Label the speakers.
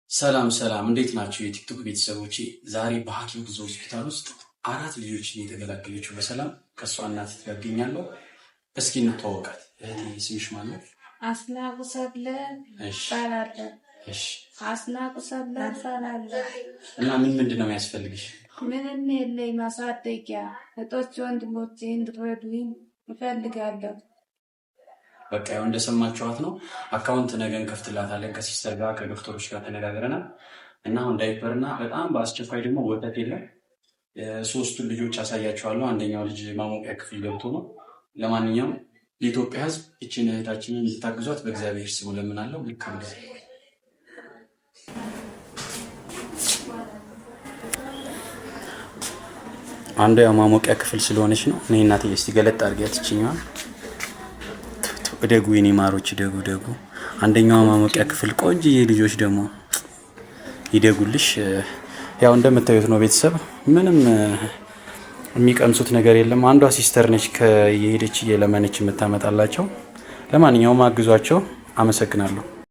Speaker 1: ሰላም እንዴት ናቸው የቲክቶክ ቤተሰቦቼ? ዛሬ በሐኪም ብዙ ሆስፒታል ውስጥ 4 ልጆችን የተገላገለችው በሰላም ከእሷ እናት ትገኛለሁ። እስኪ እንተዋወቃት። እህቴ ስምሽ ማን ነው?
Speaker 2: አስናቁ ሰብለ እባላለሁ።
Speaker 1: እሺ
Speaker 2: አስናቁ ሰብለ እባላለሁ።
Speaker 1: እና ምንድን ነው የሚያስፈልግሽ?
Speaker 2: ምንም የለኝ ማሳደጊያ እጦች ወንድሞቼ እንድትረዱኝ እፈልጋለሁ።
Speaker 1: በቃ ያው እንደሰማችኋት ነው። አካውንት ነገ እንከፍትላታለን ከሲስተር ጋር ከዶክተሮች ጋር ተነጋግረናል እና አሁን ዳይፐርና በጣም በአስቸኳይ ደግሞ ወተት የለም። ሶስቱን ልጆች አሳያቸዋለሁ። አንደኛው ልጅ ማሞቂያ ክፍል ገብቶ ነው። ለማንኛውም የኢትዮጵያ ሕዝብ እችን እህታችንን እንድታግዟት በእግዚአብሔር ስሙ ለምናለው። ልካም ጊዜ አንዱ ያው ማሞቂያ ክፍል ስለሆነች ነው። እኔ እናትዬ እስቲ ገለጥ አድርጊያት ይችኛዋል። ደጉ የኔ ማሮች ደጉ። አንደኛው ማሞቂያ ክፍል ቆንጆዬ ልጆች ደግሞ ይደጉልሽ። ያው እንደምታዩት ነው ቤተሰብ፣ ምንም የሚቀምሱት ነገር የለም። አንዷ ሲስተር ነች ከየሄደች እየለመነች የምታመጣላቸው። ለማንኛውም አግዟቸው። አመሰግናለሁ።